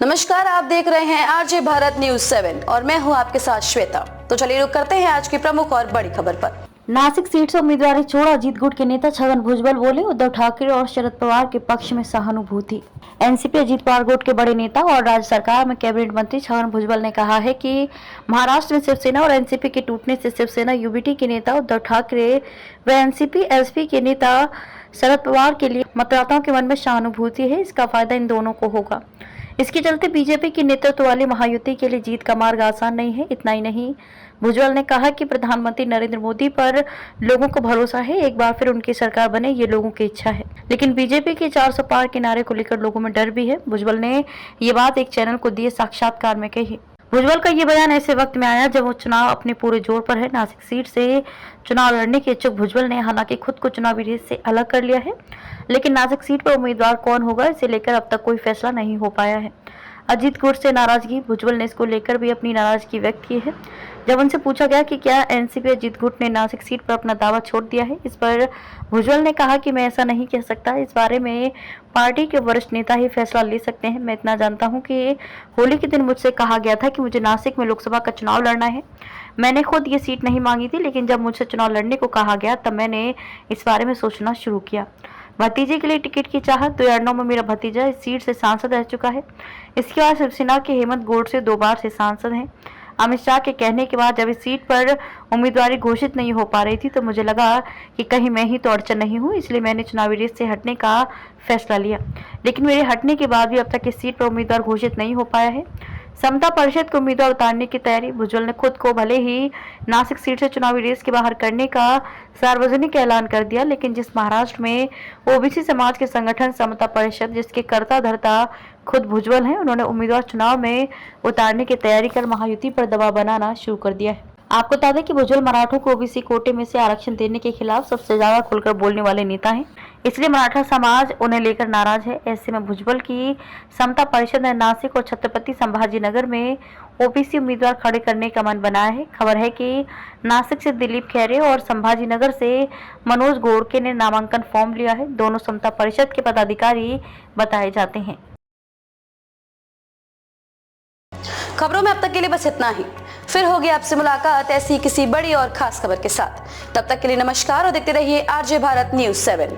नमस्कार, आप देख रहे हैं आरजे भारत न्यूज 7 और मैं हूं आपके साथ श्वेता। तो चलिए रुक करते हैं आज की प्रमुख और बड़ी खबर पर। नासिक सीट से उम्मीदवारी छोड़ अजीत गुट के नेता छगन भुजबल बोले, उद्धव ठाकरे और शरद पवार के पक्ष में सहानुभूति। एनसीपी अजीत पवार गुट के बड़े नेता और राज्य सरकार में कैबिनेट मंत्री छगन भुजबल ने कहा है कि महाराष्ट्र में शिवसेना और एनसीपी के टूटने से शिवसेना यूबीटी के नेता उद्धव ठाकरे व एनसीपी एसपी के नेता शरद पवार के लिए मतदाताओं के मन में सहानुभूति है। इसका फायदा इन दोनों को होगा। इसके चलते बीजेपी की नेतृत्व वाली महायुति के लिए जीत का मार्ग आसान नहीं है। इतना ही नहीं, भुजबल ने कहा कि प्रधानमंत्री नरेंद्र मोदी पर लोगों को भरोसा है, एक बार फिर उनकी सरकार बने, ये लोगों की इच्छा है। लेकिन बीजेपी के 400 पार के नारे को लेकर लोगों में डर भी है। भुजबल ने ये बात एक चैनल को दिए साक्षात्कार में कही। भुजबल का ये बयान ऐसे वक्त में आया जब वो चुनाव अपने पूरे जोर पर है। नासिक सीट से चुनाव लड़ने के इच्छुक भुजबल ने हालांकि खुद को चुनावी रेस से अलग कर लिया है, लेकिन नासिक सीट पर उम्मीदवार कौन होगा इसे लेकर अब तक कोई फैसला नहीं हो पाया है। अजीत गुट से नाराजगी, भुजबल ने इसको लेकर भी अपनी नाराजगी व्यक्त की है। जब उनसे पूछा गया कि क्या एनसीपी अजीत गुट ने नासिक सीट पर अपना दावा छोड़ दिया है, इस पर भुजबल ने कहा कि मैं ऐसा नहीं कह सकता, इस बारे में पार्टी के वरिष्ठ नेता ही फैसला ले सकते हैं। मैं इतना जानता हूं कि होली के दिन मुझसे कहा गया था कि मुझे नासिक में लोकसभा का चुनाव लड़ना है। मैंने खुद ये सीट नहीं मांगी थी, लेकिन जब मुझसे चुनाव लड़ने को कहा गया तब मैंने इस बारे में सोचना शुरू किया। भतीजे के लिए टिकट की चाहत, 2009 में मेरा भतीजा इस सीट से सांसद रह चुका है। इसके बाद शिवसेना के हेमंत गोडसे 2 बार से सांसद हैं। अमित शाह के कहने के बाद जब इस सीट पर उम्मीदवारी घोषित नहीं हो पा रही थी तो मुझे लगा कि कहीं मैं ही तो अड़चन नहीं हूँ, इसलिए मैंने चुनावी रेस से हटने का फैसला लिया। लेकिन मेरे हटने के बाद भी अब तक इस सीट पर उम्मीदवार घोषित नहीं हो पाया है। समता परिषद को उम्मीदवार उतारने की तैयारी, भुजबल ने खुद को भले ही नासिक सीट से चुनावी रेस के बाहर करने का सार्वजनिक ऐलान कर दिया, लेकिन जिस महाराष्ट्र में ओबीसी समाज के संगठन समता परिषद, जिसके कर्ता धर्ता खुद भुजबल हैं, उन्होंने उम्मीदवार चुनाव में उतारने की तैयारी कर महायुति पर दबाव बनाना शुरू कर दिया है। आपको बता दें कि भुजबल मराठों को ओबीसी कोटे में से आरक्षण देने के खिलाफ सबसे ज्यादा खुलकर बोलने वाले नेता हैं, इसलिए मराठा समाज उन्हें लेकर नाराज है। ऐसे में भुजबल की समता परिषद ने नासिक और छत्रपति संभाजीनगर में ओबीसी उम्मीदवार खड़े करने का मन बनाया है। खबर है कि नासिक से दिलीप खैरे और संभाजीनगर से मनोज गोड़के ने नामांकन फॉर्म लिया है। दोनों समता परिषद के पदाधिकारी बताए जाते हैं। खबरों में अब तक के लिए बस इतना ही। फिर होगी आपसे मुलाकात ऐसी किसी बड़ी और खास खबर के साथ। तब तक के लिए नमस्कार और देखते रहिए आरजे भारत न्यूज 7।